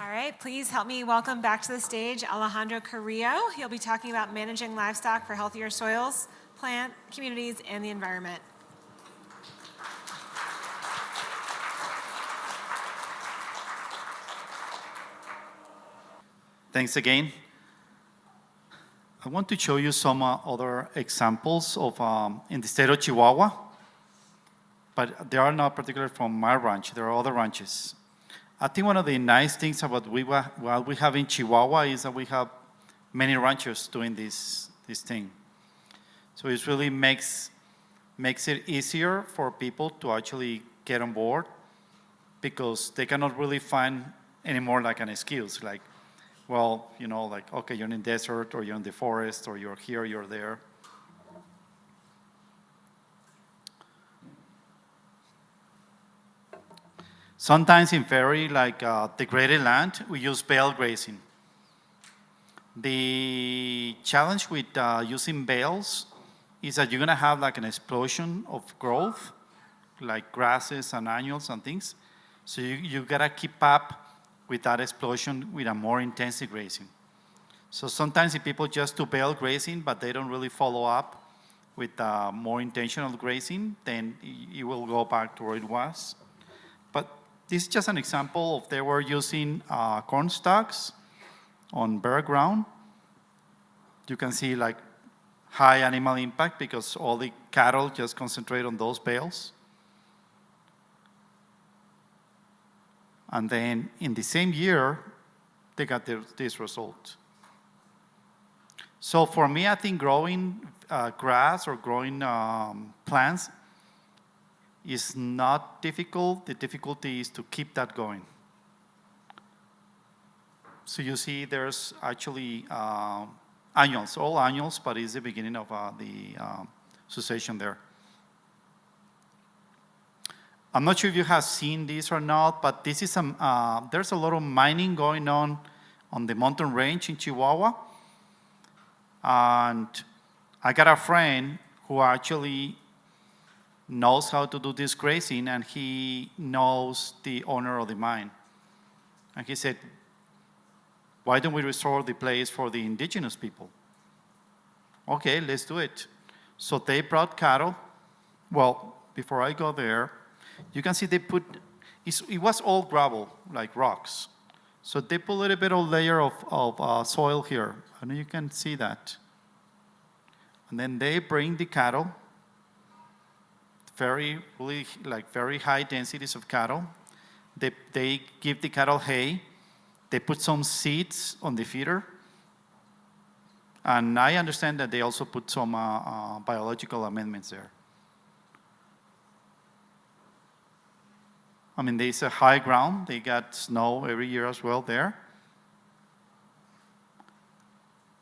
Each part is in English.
All right, please help me welcome back to the stage Alejandro Carrillo. He'll be talking about managing livestock for healthier soils, plant, communities, and the environment. Thanks again. I want to show you some other examples of in the state of Chihuahua, but they are not particularly from my ranch. There are other ranches. I think one of the nice things about what we have in Chihuahua is that we have many ranchers doing this thing. So it really makes it easier for people to actually get on board, because they cannot really find anymore like an excuse, like, well, you know, like, okay, you're in the desert, or you're in the forest, or you're here, you're there. Sometimes in very degraded land, we use bale grazing. The challenge with using bales is that you're gonna have like an explosion of growth, like grasses and annuals and things. So you gotta keep up with that explosion with a more intensive grazing. So sometimes the people just do bale grazing, but they don't really follow up with more intentional grazing, then it will go back to where it was. But this is just an example of they were using corn stalks on bare ground. You can see like high animal impact because all the cattle just concentrate on those bales. And then in the same year, they got this result. So for me, I think growing grass or growing plants is not difficult. The difficulty is to keep that going. So you see there's actually annuals, all annuals, but it's the beginning of the succession there. I'm not sure if you have seen this or not, but this is there's a lot of mining going on the mountain range in Chihuahua. And I got a friend who actually knows how to do this grazing, and he knows the owner of the mine. And he said, why don't we restore the place for the indigenous people? Okay, let's do it. So they brought cattle. Well, before I go there, you can see they put, it was all gravel, like rocks. So they put a little bit of layer of soil here. I know you can see that. And then they bring the cattle, very high densities of cattle. They give the cattle hay. They put some seeds on the feeder. And I understand that they also put some biological amendments there. I mean, there's a high ground. They got snow every year as well there.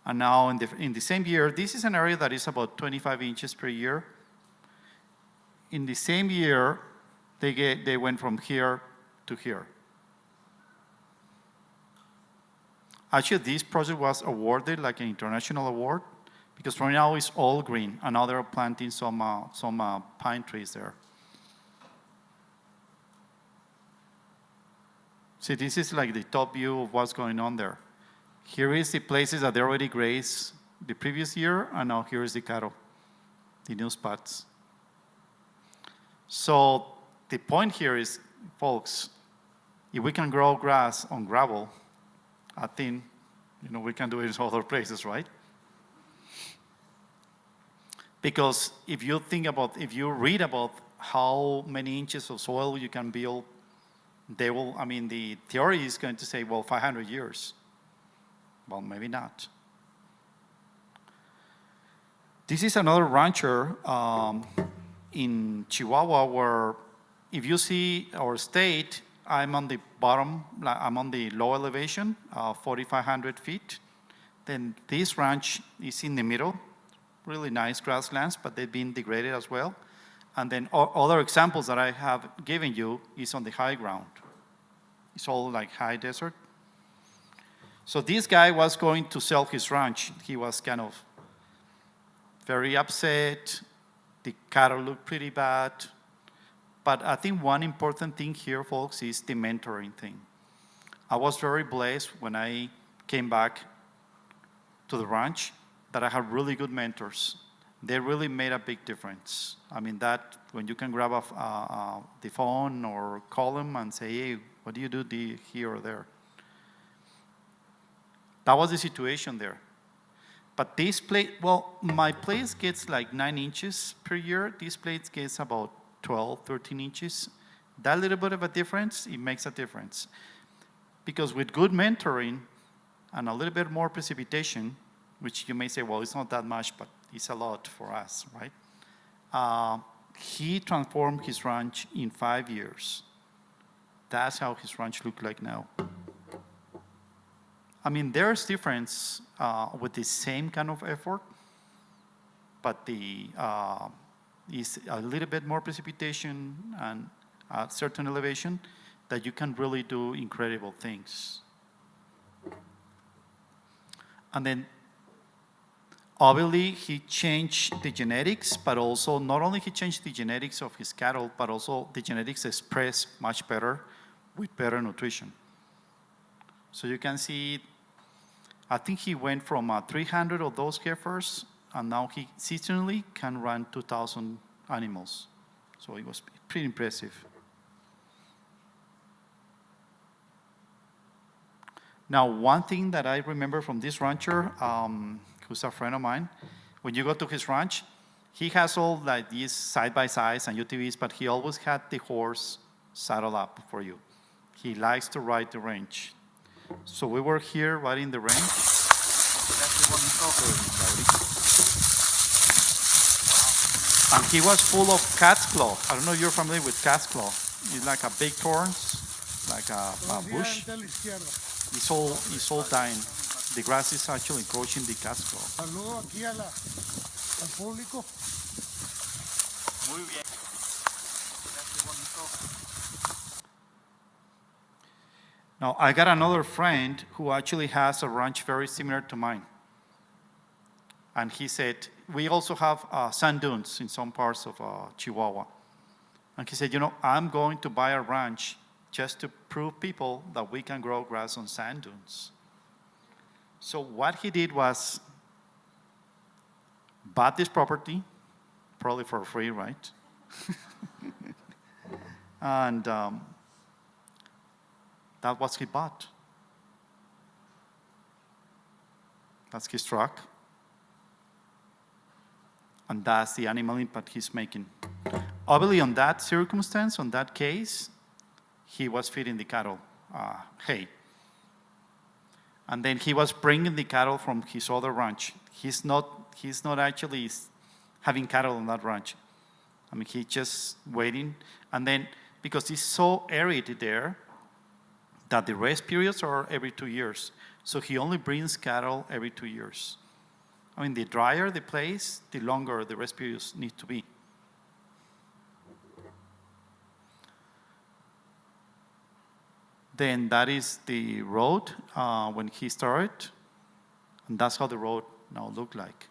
And now in the same year, this is an area that is about 25 inches per year. In the same year, they went from here to here. Actually, this project was awarded like an international award, because right now it's all green, and now they're planting some pine trees there. See, this is like the top view of what's going on there. Here is the places that they already grazed the previous year, and now here is the cattle, the new spots. So the point here is, folks, if we can grow grass on gravel, I think we can do it in other places, right? Because if you read about how many inches of soil you can build, the theory is going to say, well, 500 years. Well, maybe not. This is another rancher in Chihuahua where, if you see our state, I'm on the bottom, I'm on the low elevation, 4,500 feet. Then this ranch is in the middle, really nice grasslands, but they've been degraded as well. And then other examples that I have given you is on the high ground. It's all like high desert. So this guy was going to sell his ranch. He was kind of very upset. The cattle looked pretty bad. But I think one important thing here, folks, is the mentoring thing. I was very blessed when I came back to the ranch that I had really good mentors. They really made a big difference. I mean, that when you can grab the phone or call them and say, hey, what do you do here or there? That was the situation there. But this plate, well, my place gets like 9 inches per year. This plate gets about 12, 13 inches. That little bit of a difference, it makes a difference. Because with good mentoring and a little bit more precipitation, which you may say, well, it's not that much, but it's a lot for us, right? He transformed his ranch in 5 years. That's how his ranch looked like now. I mean, there's difference with the same kind of effort, but is a little bit more precipitation and a certain elevation that you can really do incredible things. And then, obviously, he changed the genetics, but also not only he changed the genetics of his cattle, but also the genetics expressed much better with better nutrition. So you can see, I think he went from 300 of those heifers, and now he seasonally can run 2,000 animals. So it was pretty impressive. Now, one thing that I remember from this rancher, who's a friend of mine, when you go to his ranch, he has all like these side-by-sides and UTVs, but he always had the horse saddled up for you. He likes to ride the range. So we were here riding the range. And he was full of cat's claw. I don't know if you're familiar with cat's claw. It's like a big thorns, like a bush. It's all dying. The grass is actually encroaching the cat's claw. Saludo aquí al público. Muy bien. Now, I got another friend who actually has a ranch very similar to mine. And he said, we also have sand dunes in some parts of Chihuahua. And he said, you know, I'm going to buy a ranch just to prove people that we can grow grass on sand dunes. So what he did was bought this property, probably for free, right? And that was he bought. That's his truck. And that's the animal impact he's making. Obviously, on that circumstance, on that case, he was feeding the cattle hay. And then he was bringing the cattle from his other ranch. He's not actually having cattle on that ranch. I mean, he's just waiting. And then, because it's so arid there, that the rest periods are every 2 years. So he only brings cattle every 2 years. I mean, the drier the place, the longer the rest periods need to be. Then that is the road when he started. And that's how the road now looked like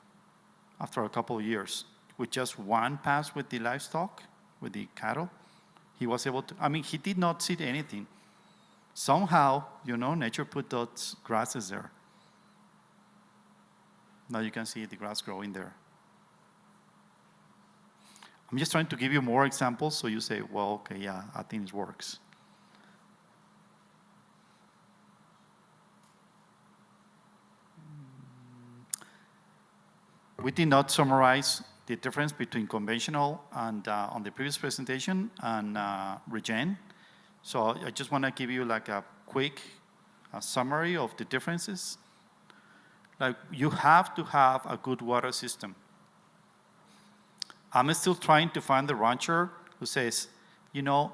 after a couple of years. With just one pass with the livestock, with the cattle, he was able to, I mean, he did not seed anything. Somehow, you know, nature put those grasses there. Now you can see the grass growing there. I'm just trying to give you more examples so you say, well, okay, yeah, I think it works. We did not summarize the difference between conventional and on the previous presentation and regen. So I just want to give you like a quick summary of the differences. Like, you have to have a good water system. I'm still trying to find the rancher who says, you know,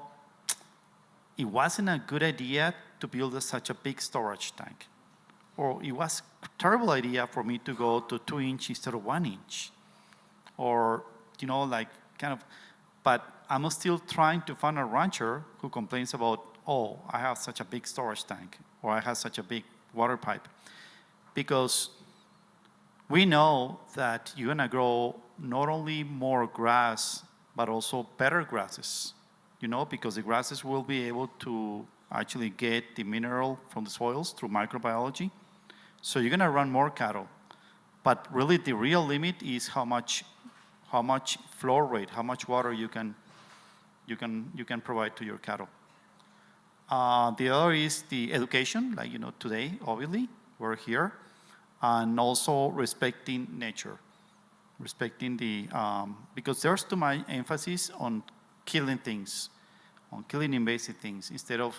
it wasn't a good idea to build such a big storage tank. Or it was a terrible idea for me to go to 2 inch instead of 1 inch. Or, you know, like kind of, but I'm still trying to find a rancher who complains about, oh, I have such a big storage tank, or I have such a big water pipe. Because we know that you're gonna grow not only more grass, but also better grasses, you know, because the grasses will be able to actually get the mineral from the soils through microbiology. So you're gonna run more cattle. But really the real limit is how much flow rate, how much water you can provide to your cattle. The other is the education, like today, obviously, we're here, and also respecting nature, respecting because there's too much emphasis on killing things, on killing invasive things, instead of,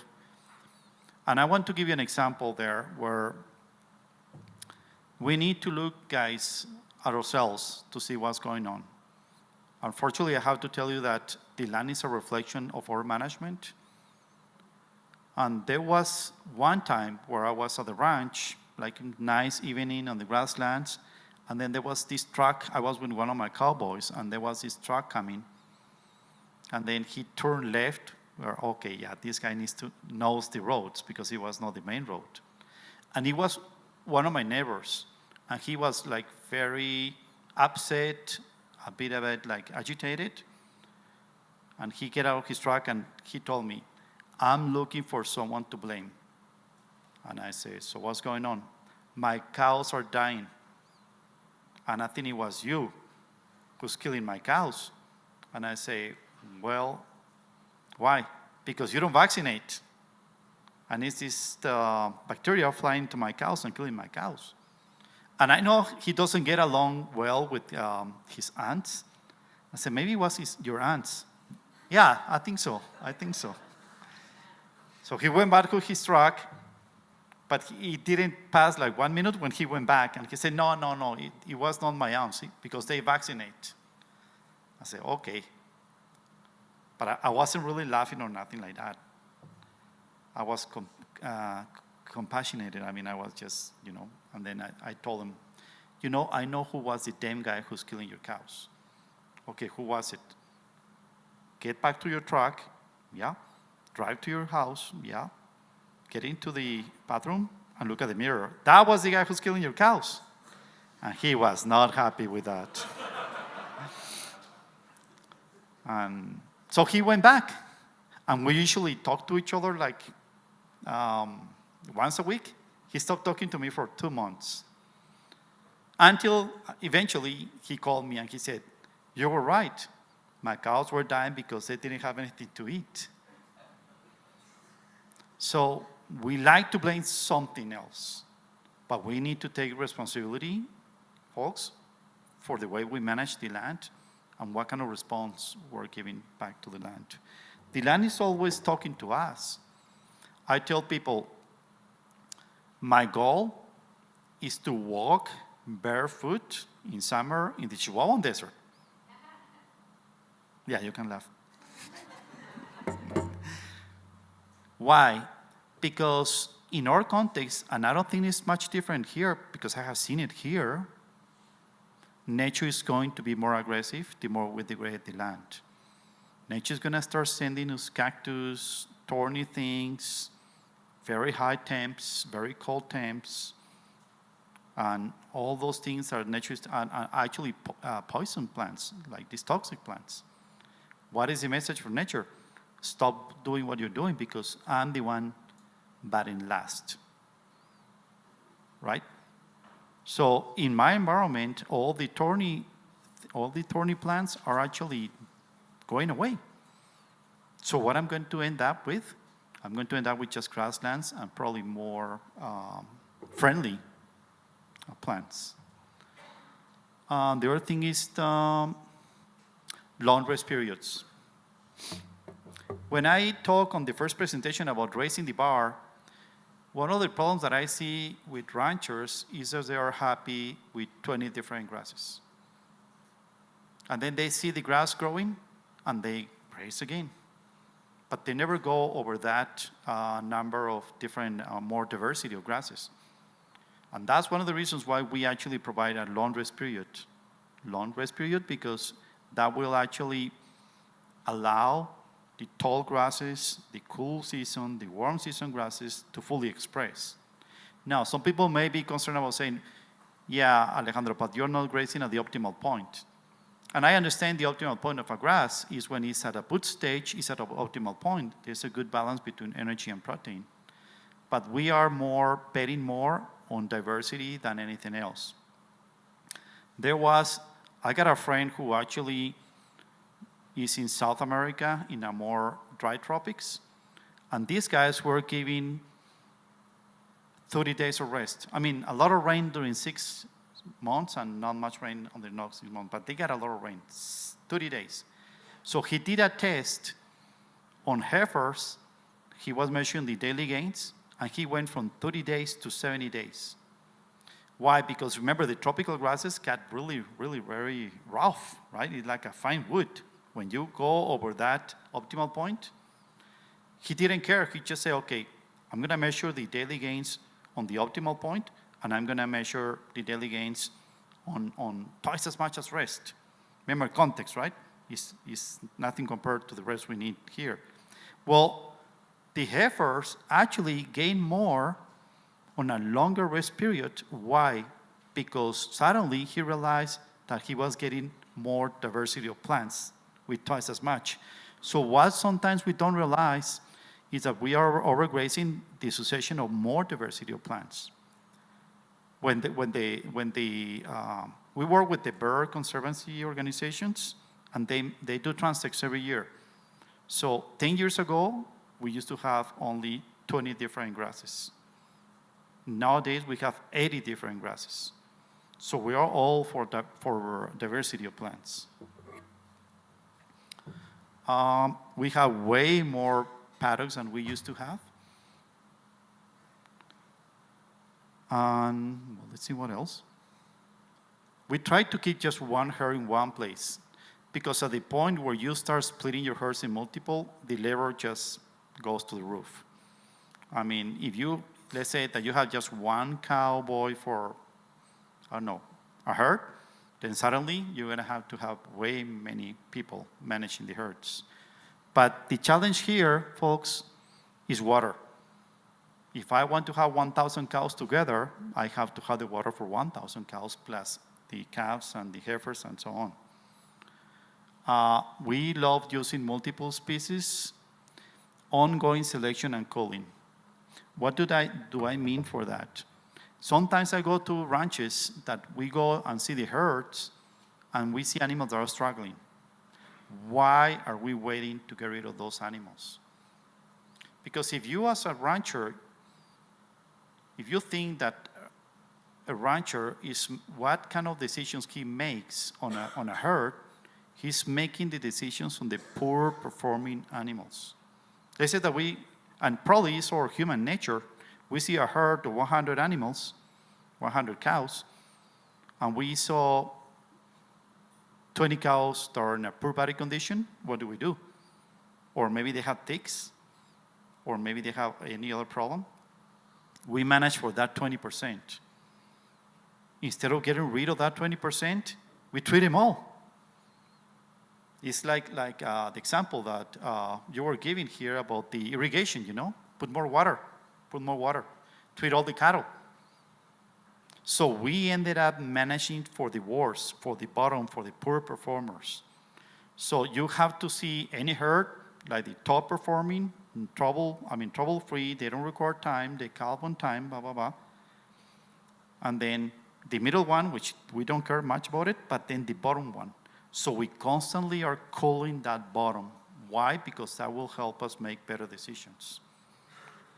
and I want to give you an example there where we need to look, guys, at ourselves to see what's going on. Unfortunately, I have to tell you that the land is a reflection of our management. And there was one time where I was at the ranch, like a nice evening on the grasslands, and then there was this truck. I was with one of my cowboys, and there was this truck coming. And then he turned left, where, okay, yeah, this guy knows the roads because he was not the main road. And he was one of my neighbors, and he was like very upset, a bit of it like agitated. And he get out of his truck and he told me, I'm looking for someone to blame. And I say, so what's going on? My cows are dying. And I think it was you who's killing my cows. And I say, well, why? Because you don't vaccinate. And it's this bacteria flying to my cows and killing my cows. And I know he doesn't get along well with his aunts. I said, maybe it was your aunts. Yeah, I think so. So he went back to his truck, but he didn't pass like 1 minute when he went back, and he said, no, it was not my aunts because they vaccinate. I said, okay. But I wasn't really laughing or nothing like that. I was compassionate. I mean, I was just, and then I told him, I know who was the damn guy who's killing your cows. Okay, who was it? Get back to your truck, yeah. Drive to your house, yeah. Get into the bathroom and look at the mirror. That was the guy who's killing your cows. And he was not happy with that. And so he went back. And we usually talk to each other like once a week. He stopped talking to me for 2 months. Until eventually he called me and he said, you were right. My cows were dying because they didn't have anything to eat. So we like to blame something else, but we need to take responsibility, folks, for the way we manage the land and what kind of response we're giving back to the land. The land is always talking to us. I tell people, my goal is to walk barefoot in summer in the Chihuahuan desert. Yeah, you can laugh. Why? Because in our context, and I don't think it's much different here because I have seen it here, nature is going to be more aggressive the more we degrade the land. Nature is going to start sending us cactus, thorny things, very high temps, very cold temps, and all those things are actually poison plants, like these toxic plants. What is the message from nature? Stop doing what you're doing because I'm the one batting last, right? So in my environment, all the thorny plants are actually going away. So what I'm going to end up with, I'm going to end up with just grasslands and probably more friendly plants. The other thing is the long rest periods. When I talk on the first presentation about raising the bar, one of the problems that I see with ranchers is that they are happy with 20 different grasses. And then they see the grass growing and they raise again. But they never go over that number of different, more diversity of grasses. And that's one of the reasons why we actually provide a long rest period. Long rest period because that will actually allow the tall grasses, the cool season, the warm season grasses to fully express. Now, some people may be concerned about saying, yeah, Alejandro, but you're not grazing at the optimal point. And I understand the optimal point of a grass is when it's at a put stage, it's at an optimal point. There's a good balance between energy and protein. But we are betting more on diversity than anything else. I got a friend who actually is in South America in a more dry tropics. And these guys were giving 30 days of rest. I mean, a lot of rain during 6 months and not much rain on the next 6 months, but they got a lot of rain, 30 days. So he did a test on heifers. He was measuring the daily gains, and he went from 30 days to 70 days. Why? Because remember, the tropical grasses got really, really very rough, right? It's like a fine wood. When you go over that optimal point, he didn't care. He just said, okay, I'm going to measure the daily gains on the optimal point, and I'm going to measure the daily gains on twice as much as rest. Remember, context, right? Is nothing compared to the rest we need here. Well, the heifers actually gain more on a longer rest period. Why? Because suddenly he realized that he was getting more diversity of plants with twice as much. So what sometimes we don't realize is that we are overgrazing the succession of more diversity of plants. We work with the bird conservancy organizations, and they do transects every year. So 10 years ago, we used to have only 20 different grasses. Nowadays, we have 80 different grasses. So we are all for diversity of plants. We have way more paddocks than we used to have. And well, let's see what else. We try to keep just one herd in one place, because at the point where you start splitting your herds in multiple, the labor just goes to the roof. I mean, if you, let's say that you have just one cowboy for, I don't know, a herd, then suddenly you're going to have way many people managing the herds. But the challenge here, folks, is water. If I want to have 1,000 cows together, I have to have the water for 1,000 cows plus the calves and the heifers and so on. We love using multiple species, ongoing selection and culling. What do I mean for that? Sometimes I go to ranches that we go and see the herds, and we see animals that are struggling. Why are we waiting to get rid of those animals? Because if you as a rancher, if you think that a rancher is what kind of decisions he makes on a herd, he's making the decisions on the poor performing animals. They say that and probably it's our human nature, we see a herd of 100 animals, 100 cows, and we saw 20 cows that are in a poor body condition. What do? Or maybe they have ticks, or maybe they have any other problem. We manage for that 20%. Instead of getting rid of that 20%, we treat them all. It's like the example that you were giving here about the irrigation, put more water, treat all the cattle. So we ended up managing for the worst, for the bottom, for the poor performers. So you have to see any herd, like the top performing, trouble-free, they don't require time, they calve on time, blah, blah, blah. And then the middle one, which we don't care much about it, but then the bottom one. So we constantly are culling that bottom. Why? Because that will help us make better decisions.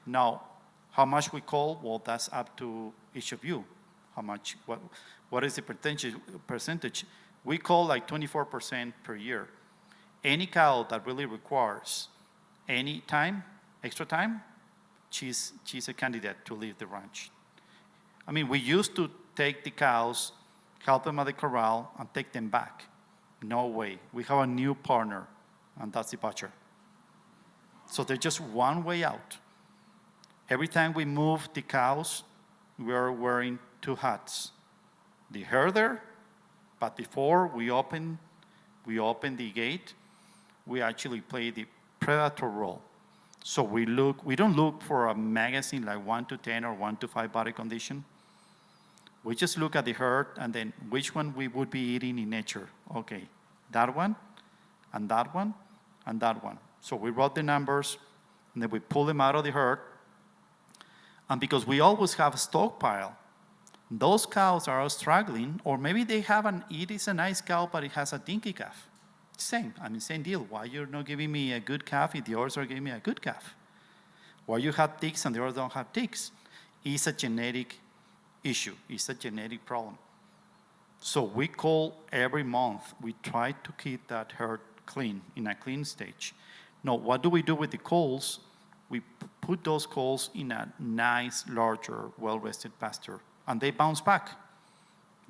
Now, how much we cull? Well, that's up to each of you. How much, what is the percentage? We cull like 24% per year. Any cow that really requires any time, extra time, she's a candidate to leave the ranch. I mean, we used to take the cows, help them at the corral, and take them back. No way. We have a new partner, and that's the butcher. So there's just one way out. Every time we move the cows, we are wearing two hats. The herder, but before we open the gate, we actually play the predator role. So we don't look for a magazine like 1 to 10 or 1 to 5 body condition. We just look at the herd and then which one we would be eating in nature. Okay, that one, and that one, and that one. So we wrote the numbers, and then we pull them out of the herd. And because we always have a stockpile, those cows are struggling, or maybe they have it is a nice cow, but it has a dinky calf. Same deal. Why you're not giving me a good calf if the others are giving me a good calf? Why you have ticks and the others don't have ticks? It's a genetic issue. It's a genetic problem. So we call every month. We try to keep that herd clean, in a clean stage. Now, what do we do with the coals? We put those coals in a nice, larger, well-rested pasture, and they bounce back.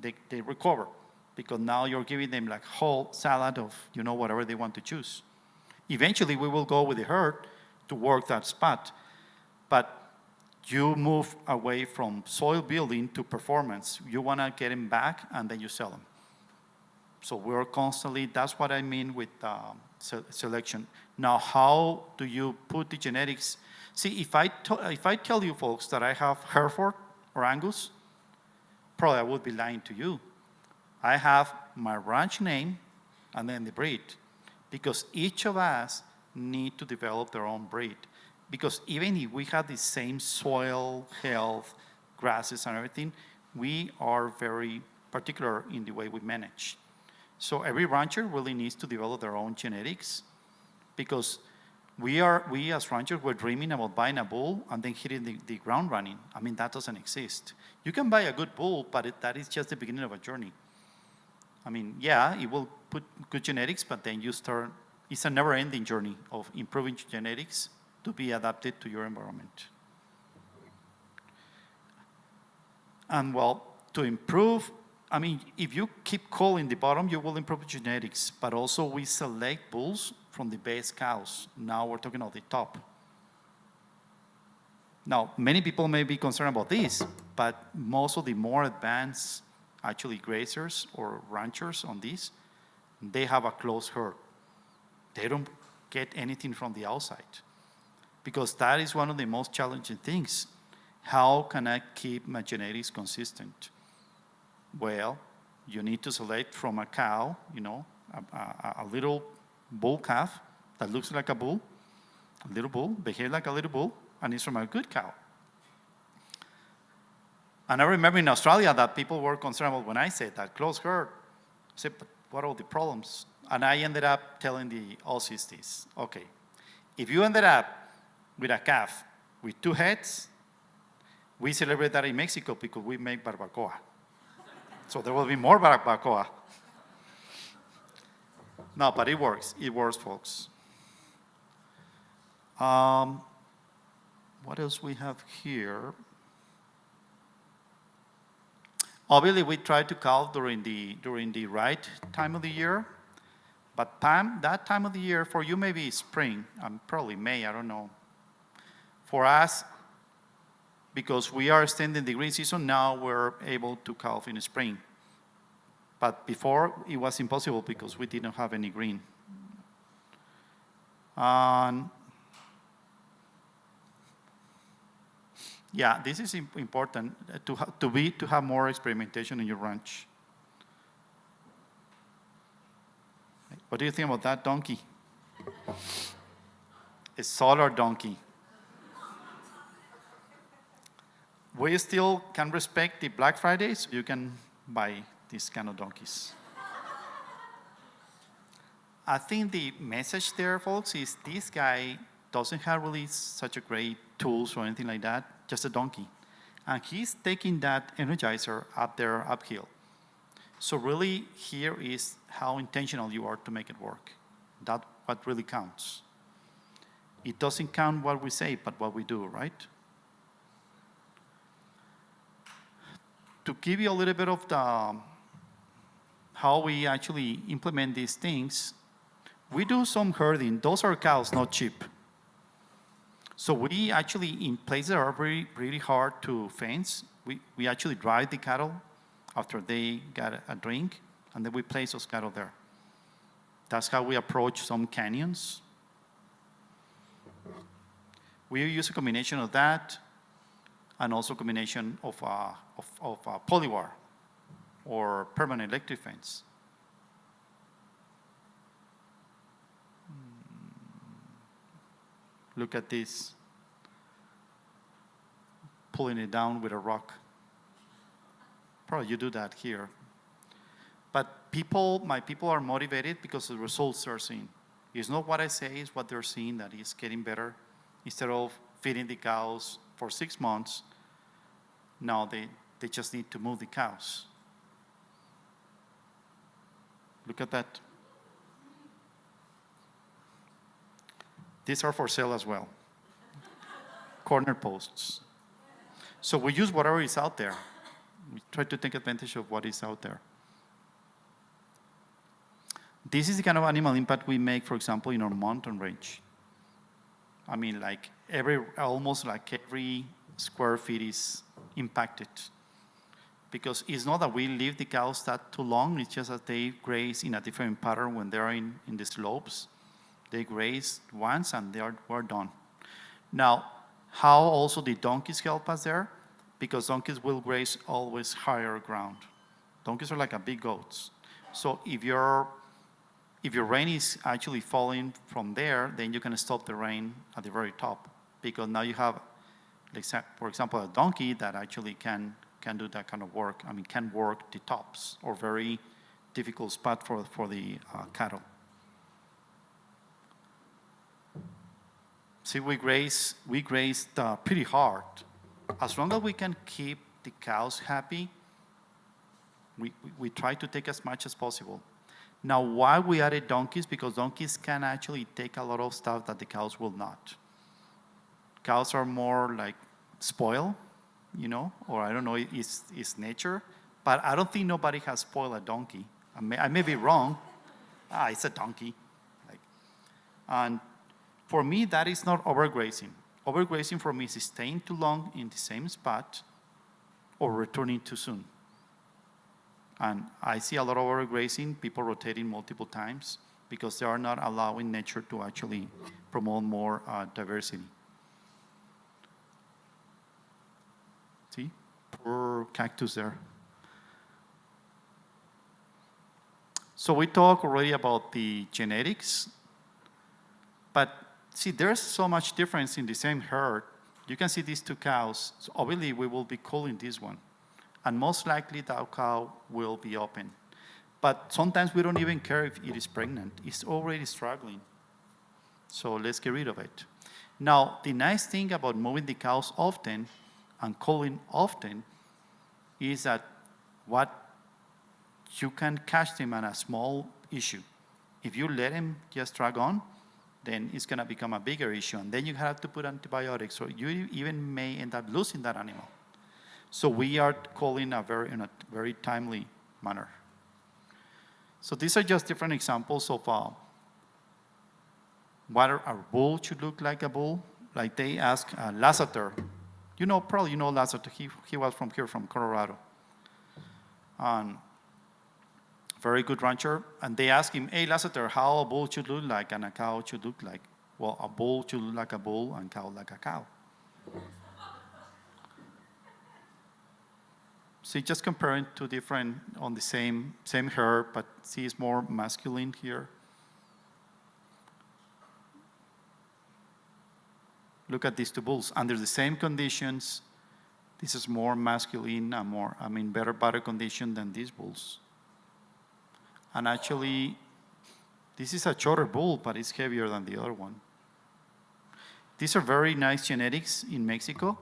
They recover, because now you're giving them like whole salad of, whatever they want to choose. Eventually, we will go with the herd to work that spot, but you move away from soil building to performance. You want to get them back, and then you sell them. So we're constantly, that's what I mean with selection. Now, how do you put the genetics? See, if I tell you folks that I have Hereford or Angus, probably I would be lying to you. I have my ranch name and then the breed, because each of us need to develop their own breed. Because even if we have the same soil, health, grasses and everything, we are very particular in the way we manage. So every rancher really needs to develop their own genetics, because we as ranchers, we're dreaming about buying a bull and then hitting the ground running. I mean, that doesn't exist. You can buy a good bull, but that is just the beginning of a journey. I mean, yeah, it will put good genetics, but then it's a never-ending journey of improving genetics to be adapted to your environment. And well, to improve, I mean, if you keep coal in the bottom, you will improve genetics, but also we select bulls from the base cows. Now we're talking about the top. Now, many people may be concerned about this, but most of the more advanced, actually grazers or ranchers on this, they have a closed herd. They don't get anything from the outside, because that is one of the most challenging things. How can I keep my genetics consistent? Well, you need to select from a cow, a little bull calf that looks like a little bull, behaves like a little bull, and is from a good cow. And I remember in Australia that people were concerned about when I said that closed herd. I said, but what are the problems? And I ended up telling the Aussies this. Okay, if you ended up with a calf with 2 heads, we celebrate that in Mexico because we make barbacoa. So there will be more barbacoa. No, but it works. It works, folks. What else we have here? Obviously, we try to calve during the right time of the year, but that time of the year for you maybe spring, probably May, I don't know. For us, because we are extending the green season, now we're able to calve in spring. But before, it was impossible because we didn't have any green. Yeah, this is important to have more experimentation in your ranch. What do you think about that donkey? A solar donkey. We still can respect the Black Fridays. You can buy these kind of donkeys. I think the message there, folks, is this guy doesn't have really such a great tools or anything like that, just a donkey. And he's taking that energizer up there uphill. So really here is how intentional you are to make it work. That's what really counts. It doesn't count what we say, but what we do, right? To give you a little bit of how we actually implement these things, we do some herding. Those are cows, not sheep. So we actually, in places that are really hard to fence, we actually drive the cattle after they got a drink, and then we place those cattle there. That's how we approach some canyons. We use a combination of that, and also a combination of polywire or permanent electric fence. Look at this. Pulling it down with a rock. Probably you do that here. But my people are motivated because of the results they're seeing. It's not what I say, it's what they're seeing that is getting better. Instead of feeding the cows for 6 months, now they just need to move the cows. Look at that. These are for sale as well. Corner posts. So we use whatever is out there. We try to take advantage of what is out there. This is the kind of animal impact we make, for example, in our mountain range. I mean, like almost every square feet is impacted. Because it's not that we leave the cows that too long, it's just that they graze in a different pattern when they're in the slopes. They graze once and we're done. Now, how also the donkeys help us there? Because donkeys will graze always higher ground. Donkeys are like a big goats. So if your rain is actually falling from there, then you can stop the rain at the very top. Because now you have, for example, a donkey that actually can do that kind of work. I mean, can work the tops or very difficult spot for the cattle. See, we grazed pretty hard. As long as we can keep the cows happy, we try to take as much as possible. Now, why we added donkeys? Because donkeys can actually take a lot of stuff that the cows will not. Cows are more like spoiled, or I don't know, it's nature. But I don't think nobody has spoiled a donkey. I may be wrong. It's a donkey. And for me, that is not overgrazing. Overgrazing for me is staying too long in the same spot or returning too soon. And I see a lot of overgrazing, people rotating multiple times because they are not allowing nature to actually promote more diversity. See, poor cactus there. So we talked already about the genetics, but see, there's so much difference in the same herd. You can see these two cows. So obviously, we will be culling this one. And most likely, that cow will be open. But sometimes we don't even care if it is pregnant. It's already struggling. So let's get rid of it. Now, the nice thing about moving the cows often and culling often is that you can catch them at a small issue. If you let them just drag on, then it's going to become a bigger issue. And then you have to put antibiotics, or you even may end up losing that animal. So we are calling in a very timely manner. So these are just different examples of what a bull should look like a bull. Like they ask Lasseter. Probably you know Lasseter. He was from here, from Colorado. Very good rancher. And they ask him, hey, Lasseter, how a bull should look like and a cow should look like? Well, a bull should look like a bull and cow like a cow. See, just comparing two different on the same herd, but see, it's more masculine here. Look at these two bulls. Under the same conditions, this is more masculine and better condition than these bulls. And actually, this is a shorter bull, but it's heavier than the other one. These are very nice genetics in Mexico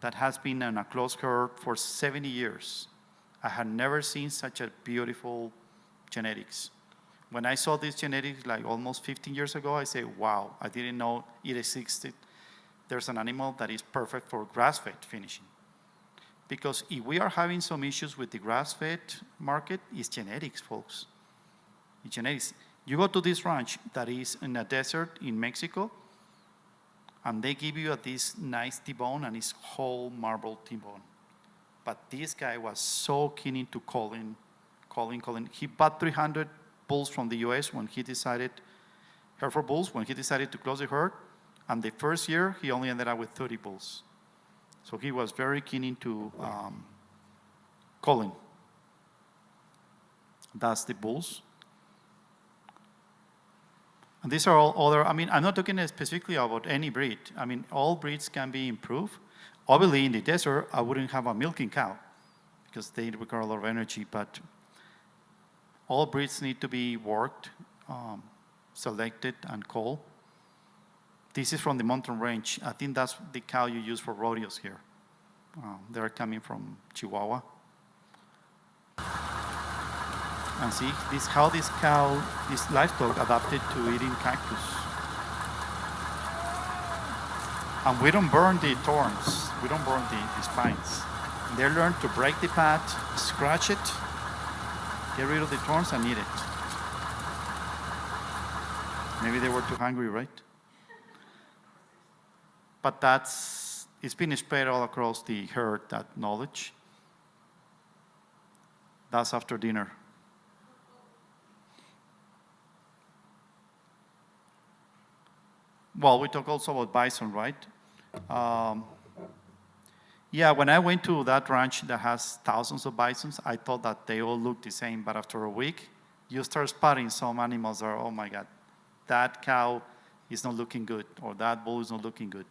that has been in a closed herd for 70 years. I had never seen such a beautiful genetics. When I saw these genetics like almost 15 years ago, I said, wow, I didn't know it existed. There's an animal that is perfect for grass-fed finishing. Because if we are having some issues with the grass-fed market, it's genetics, folks. It's genetics. You go to this ranch that is in a desert in Mexico, and they give you this nice T-bone, and it's whole marble T-bone. But this guy was so keen into calling. He bought 300 bulls from the US when he decided, Hereford bulls, when he decided to close the herd. And the first year, he only ended up with 30 bulls. So he was very keen into calling. That's the bulls. And these are all other, I mean, I'm not talking specifically about any breed. I mean, all breeds can be improved. Obviously, in the desert, I wouldn't have a milking cow because they require a lot of energy, but all breeds need to be worked, selected, and culled. This is from the mountain range. I think that's the cow you use for rodeos here. They're coming from Chihuahua. And see how this livestock adapted to eating cactus. And we don't burn the thorns. We don't burn the spines. They learn to break the pad, scratch it, get rid of the thorns, and eat it. Maybe they were too hungry, right? But it's been spread all across the herd, that knowledge. That's after dinner. Well, we talk also about bison, right? Yeah, when I went to that ranch that has thousands of bisons, I thought that they all looked the same, but after a week, you start spotting some animals that are, oh my God, that cow is not looking good, or that bull is not looking good.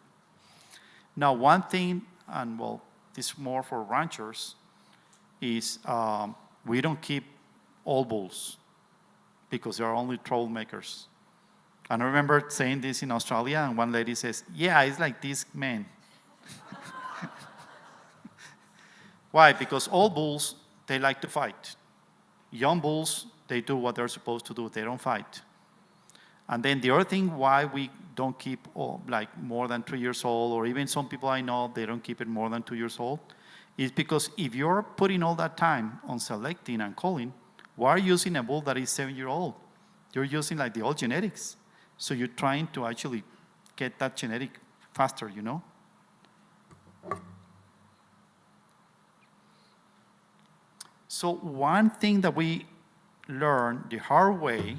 Now, one thing, and well, this is more for ranchers, is we don't keep all bulls because they are only troublemakers. And I remember saying this in Australia, and one lady says, yeah, it's like this man. Why? Because all bulls, they like to fight. Young bulls, they do what they're supposed to do. They don't fight. And then the other thing why we don't keep like more than 3 years old, or even some people I know, they don't keep it more than 2 years old, is because if you're putting all that time on selecting and culling, why are you using a bull that is 7-year-old? You're using like the old genetics. So you're trying to actually get that genetic faster, you know? So one thing that we learned the hard way,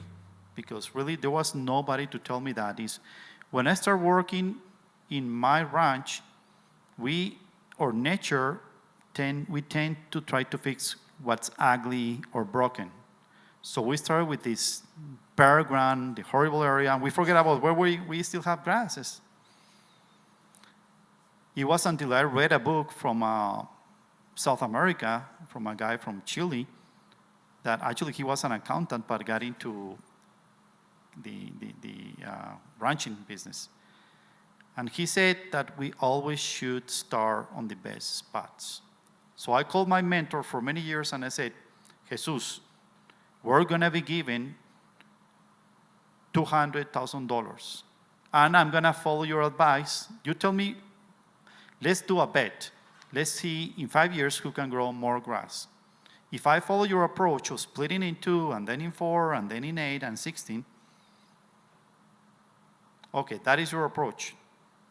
because really there was nobody to tell me that, is when I started working in my ranch, nature tend to try to fix what's ugly or broken. So we started with this bare ground, the horrible area, and we forget about where we still have grasses. It was until I read a book from South America, from a guy from Chile, that actually he was an accountant but got into the ranching business. And he said that we always should start on the best spots. So I called my mentor for many years and I said, Jesus, we're going to be given $200,000. And I'm going to follow your advice. You tell me, let's do a bet. Let's see in 5 years who can grow more grass. If I follow your approach of splitting in 2, and then in 4, and then in 8, and 16, okay, that is your approach.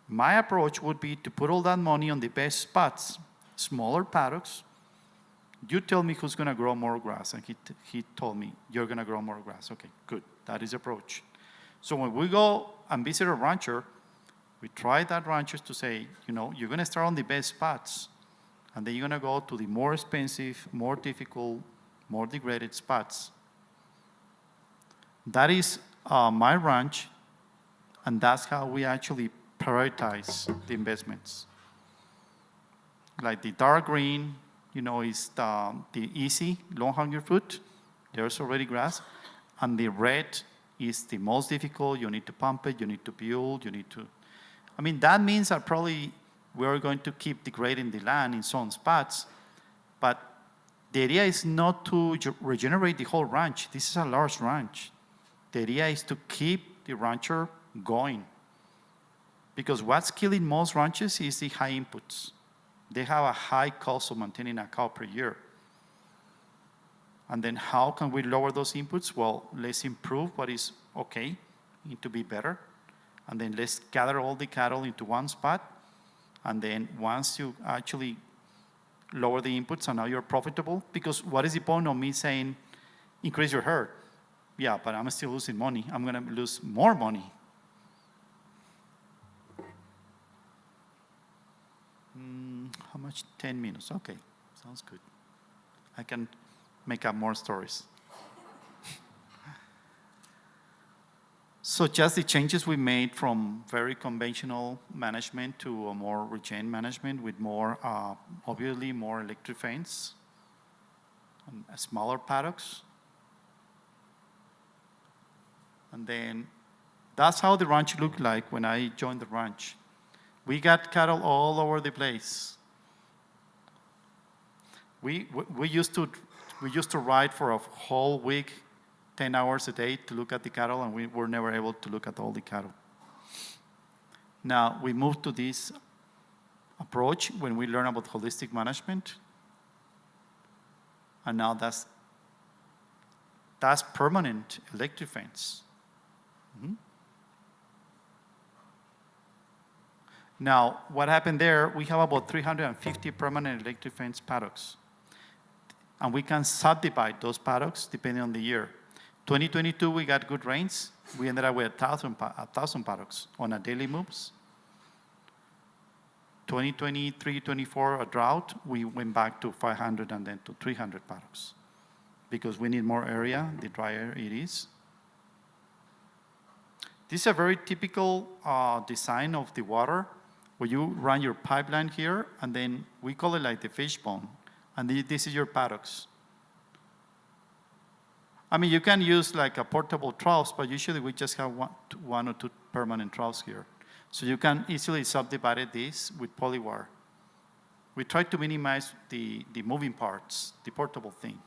My approach would be to put all that money on the best spots, smaller paddocks. You tell me who's going to grow more grass. And he told me, you're going to grow more grass. Okay, good. That is the approach. So when we go and visit a rancher, we try that ranchers to say, you know, you're going to start on the best spots, and then you're going to go to the more expensive, more difficult, more degraded spots. That is my ranch, and that's how we actually prioritize the investments. Like the dark green, you know, is the easy, long-hanging fruit. There's already grass. And the red is the most difficult. You need to pump it, you need to build, you need to... I mean, that means that probably we're going to keep degrading the land in some spots, but the idea is not to regenerate the whole ranch. This is a large ranch. The idea is to keep the rancher going, because what's killing most ranches is the high inputs. They have a high cost of maintaining a cow per year. And then how can we lower those inputs? Well, let's improve what is okay, need to be better. And then let's gather all the cattle into one spot. And then once you actually lower the inputs and now you're profitable, because what is the point of me saying, increase your herd? Yeah, but I'm still losing money. I'm going to lose more money. How much? 10 minutes. Okay, sounds good. I can make up more stories. So just the changes we made from very conventional management to a more regen management with more, obviously more electric fence and smaller paddocks. And then that's how the ranch looked like when I joined the ranch. We got cattle all over the place. We used to ride for a whole week, 10 hours a day to look at the cattle, and we were never able to look at all the cattle. Now, we moved to this approach when we learn about holistic management, and now that's permanent electric fence. Mm-hmm. Now, what happened there, we have about 350 permanent electric fence paddocks. And we can subdivide those paddocks depending on the year. 2022, we got good rains. We ended up with 1,000 paddocks on a daily moves. 2023, 24, a drought, we went back to 500 and then to 300 paddocks because we need more area, the drier it is. This is a very typical design of the water where you run your pipeline here and then we call it like the fishbone. And this is your paddocks. I mean, you can use like a portable troughs, but usually we just have one or two permanent troughs here. So you can easily subdivide this with polywire. We try to minimize the moving parts, the portable thing.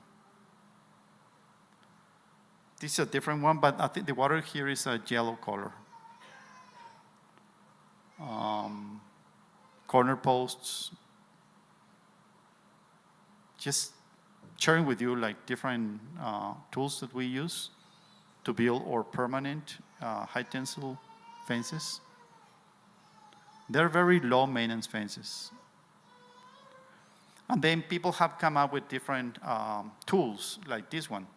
This is a different one, but I think the water here is a yellow color. Corner posts. Just sharing with you like different tools that we use to build our permanent high tensile fences. They're very low maintenance fences. And then people have come up with different tools like this one,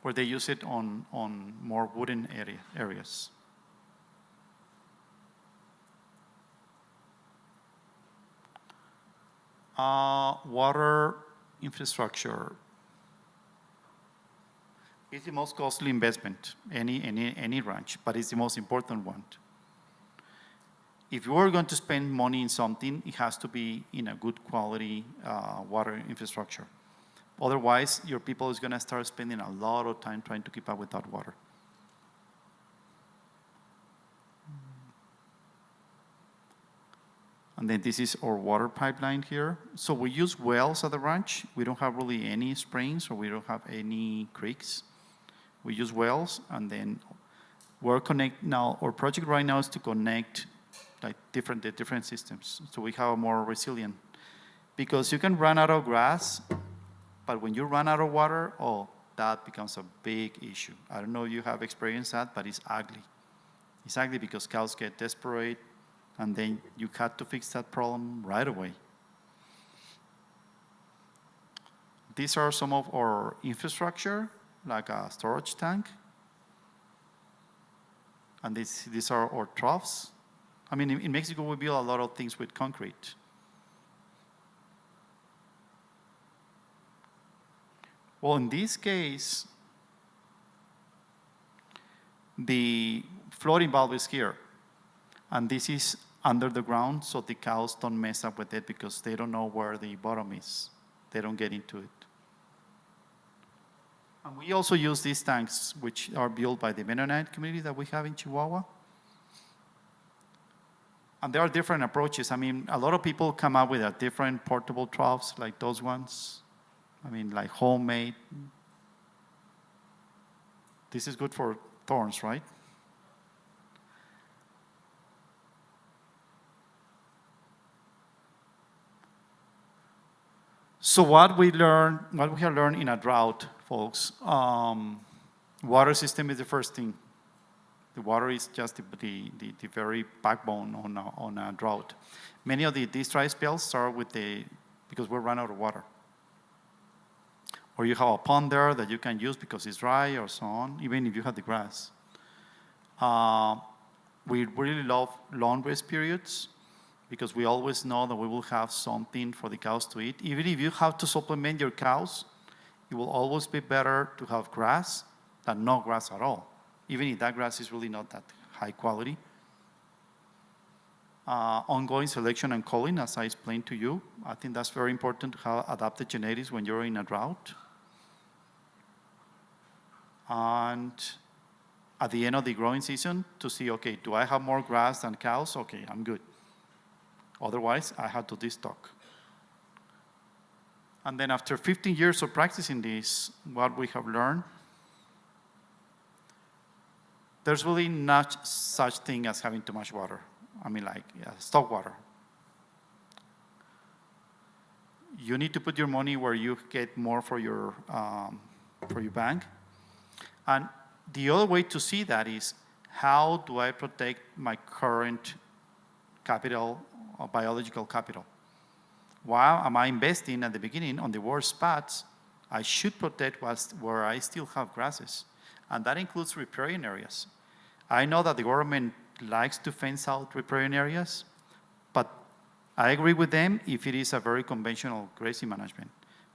where they use it on more wooden areas. Water infrastructure is the most costly investment, any ranch, but it's the most important one. If you are going to spend money in something, it has to be in a good quality water infrastructure. Otherwise, your people is going to start spending a lot of time trying to keep up with that water. And then this is our water pipeline here. So we use wells at the ranch. We don't have really any springs or we don't have any creeks. We use wells and then now our project right now is to connect like the different systems. So we have a more resilient, because you can run out of grass, but when you run out of water, that becomes a big issue. I don't know if you have experienced that, but it's ugly. It's ugly because cows get desperate, and then you had to fix that problem right away. These are some of our infrastructure, like a storage tank. And these are our troughs. I mean, in Mexico, we build a lot of things with concrete. Well, in this case, the floating valve is here. And this is under the ground, so the cows don't mess up with it because they don't know where the bottom is. They don't get into it. And we also use these tanks, which are built by the Mennonite community that we have in Chihuahua. And there are different approaches. I mean, a lot of people come up with different portable troughs like those ones. I mean, like homemade. This is good for thorns, right? So what we have learned in a drought, folks, water system is the first thing. The water is just the very backbone on a drought. Many of these dry spells start because we run out of water. Or you have a pond there that you can use because it's dry or so on, even if you have the grass. We really love long rest periods, because we always know that we will have something for the cows to eat. Even if you have to supplement your cows, it will always be better to have grass than no grass at all. even if that grass is really not that high quality. Ongoing selection and culling, as I explained to you. I think that's very important to have adapted genetics when you're in a drought. And at the end of the growing season, to see, okay, do I have more grass than cows? Okay, I'm good. Otherwise, I have to destock. And then after 15 years of practicing this, what we have learned, there's really not such thing as having too much water. I mean, like, stock water. You need to put your money where you get more for your bank. And the other way to see that is, how do I protect my current capital or biological capital? Why am I investing at the beginning on the worst spots? I should protect where I still have grasses. And that includes riparian areas. I know that the government likes to fence out riparian areas, but I agree with them if it is a very conventional grazing management.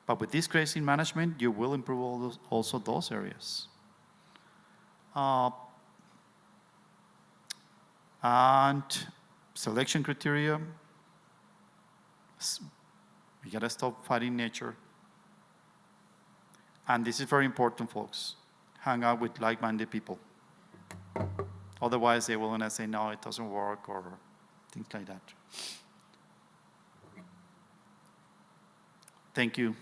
But with this grazing management, you will improve also those areas. And selection criteria, we gotta stop fighting nature. And this is very important, folks. Hang out with like-minded people. Otherwise, they will gonna say, no, it doesn't work, or things like that. Thank you.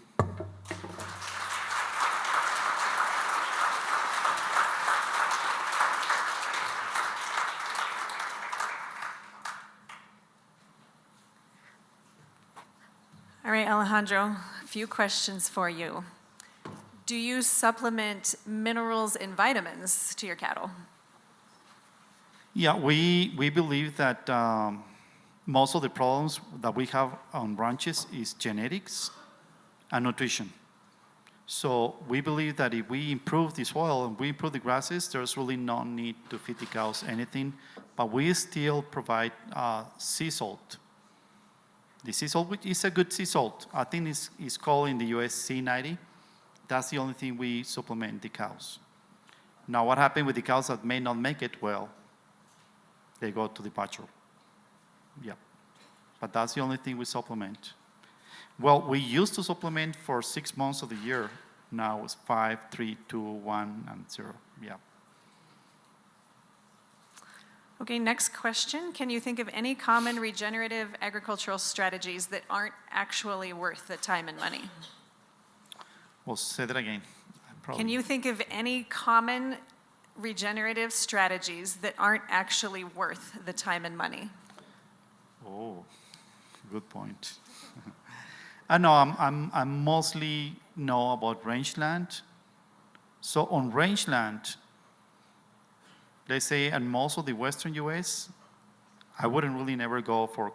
All right, Alejandro, a few questions for you. Do you supplement minerals and vitamins to your cattle? Yeah, we believe that most of the problems that we have on ranches is genetics and nutrition. So we believe that if we improve the soil and we improve the grasses, there's really no need to feed the cows anything, but we still provide sea salt. The sea salt, which is a good sea salt, I think it's called in the US C90. That's the only thing we supplement the cows. Now, what happened with the cows that may not make it? Well, they go to the pasture. Yeah, but that's the only thing we supplement. Well, we used to supplement for 6 months of the year. Now it's 5, 3, 2, 1, and 0. Yeah. Okay, next question. Can you think of any common regenerative agricultural strategies that aren't actually worth the time and money? Well, say that again. Can you think of any common regenerative strategies that aren't actually worth the time and money? Oh, good point. I know I'm mostly know about rangeland. So on rangeland, let's say in most of the western US, I wouldn't really never go for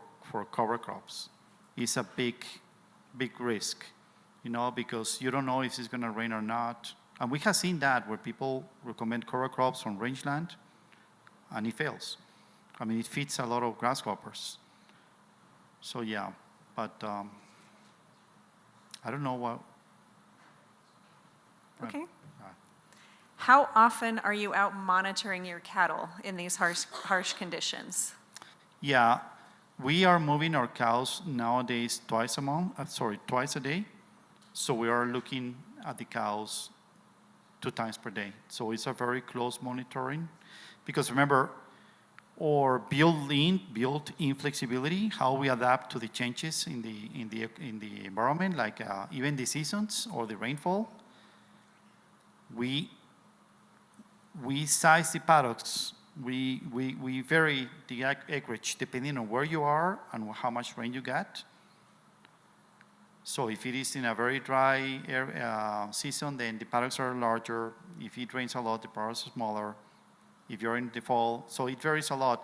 cover crops. It's a big risk, you know, because you don't know if it's gonna rain or not. And we have seen that where people recommend cover crops on rangeland and it fails. I mean, it feeds a lot of grasshoppers. So yeah, but I don't know what. Okay. How often are you out monitoring your cattle in these harsh conditions? Yeah, we are moving our cows nowadays twice a day. So we are looking at the cows 2 times per day. So it's a very close monitoring, because remember, our built-in flexibility, how we adapt to the changes in the environment, like even the seasons or the rainfall. We size the paddocks. We vary the acreage depending on where you are and how much rain you get. So if it is in a very dry season, then the paddocks are larger. If it rains a lot, the paddocks are smaller. If you're in the fall, so it varies a lot.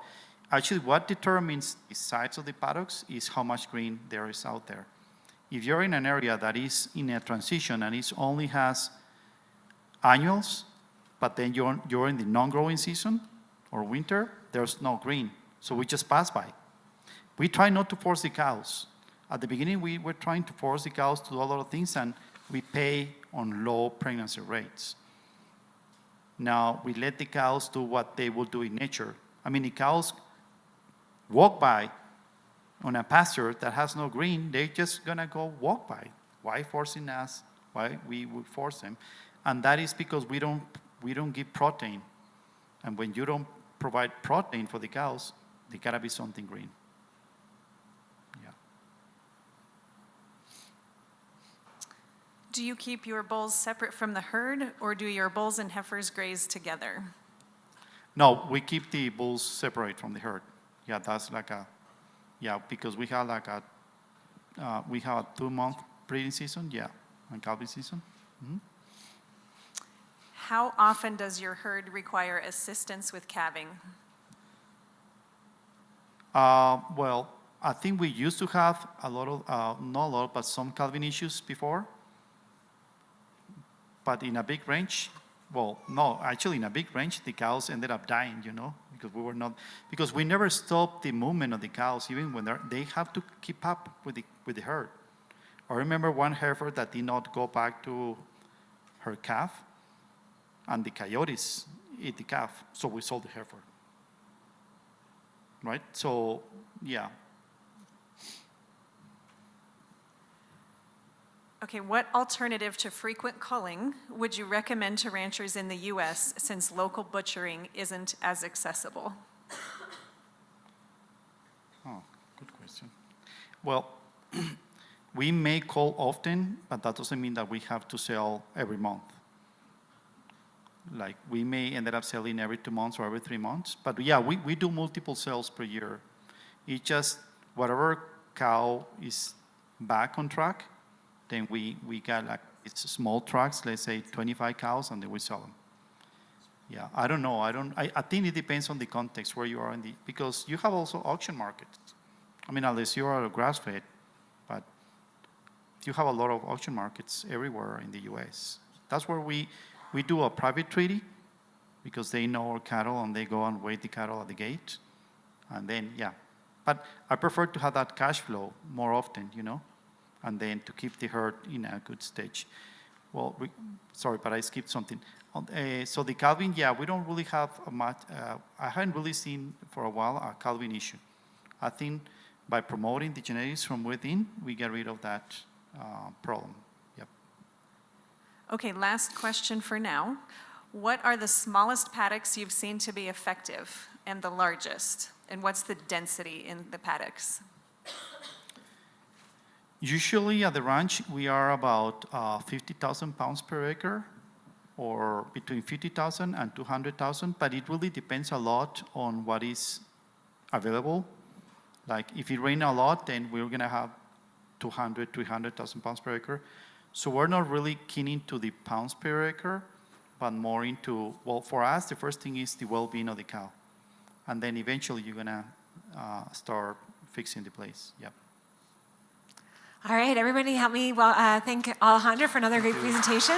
Actually, what determines the size of the paddocks is how much green there is out there. If you're in an area that is in a transition and it only has annuals, but then you're in the non-growing season or winter, there's no green. So we just pass by. We try not to force the cows. At the beginning, we were trying to force the cows to do a lot of things, and we pay on low pregnancy rates. Now, we let the cows do what they will do in nature. I mean, the cows walk by on a pasture that has no green, they're just gonna go walk by. Why forcing us? Why we would force them? And that is because we don't give protein. And when you don't provide protein for the cows, there gotta be something green. Yeah. Do you keep your bulls separate from the herd, or do your bulls and heifers graze together? No, we keep the bulls separate from the herd. Yeah, that's like because we have like a 2-month breeding season, and calving season. Mm-hmm. How often does your herd require assistance with calving? Well, I think we used to have a lot of, not a lot, but some calving issues before. But in a big range, well, no, actually in a big range, the cows ended up dying, because we never stopped the movement of the cows, even when they have to keep up with the herd. I remember one heifer that did not go back to her calf, and the coyotes ate the calf, so we sold the heifer. Right? So, yeah. Okay, what alternative to frequent culling would you recommend to ranchers in the U.S. since local butchering isn't as accessible? Oh, good question. Well, we may cull often, but that doesn't mean that we have to sell every month. Like, we may end up selling every 2 months or every 3 months. But yeah, we do multiple sales per year. It's just whatever cow is back on track, then we got it's small trucks, let's say 25 cows, and then we sell them. Yeah, I don't know. I think it depends on the context where you are because you have also auction markets. I mean, unless you are a grass-fed, but you have a lot of auction markets everywhere in the U.S. That's where we do a private treaty because they know our cattle and they go and weigh the cattle at the gate. And then, yeah. But I prefer to have that cash flow more often, and then to keep the herd in a good stage. Well, sorry, but I skipped something. So the calving, we don't really have much, I haven't really seen for a while a calving issue. I think by promoting the genetics from within, we get rid of that problem. Yep. Okay, last question for now. What are the smallest paddocks you've seen to be effective and the largest? And what's the density in the paddocks? Usually at the ranch, we are about 50,000 pounds per acre, or between 50,000 and 200,000, but it really depends a lot on what is available. Like if it rains a lot, then we're gonna have 200, 300,000 pounds per acre. So we're not really keen into the pounds per acre, but more into, well, for us, the first thing is the well-being of the cow. And then eventually you're gonna start fixing the place, yep. All right, everybody help me thank Alejandro for another great presentation.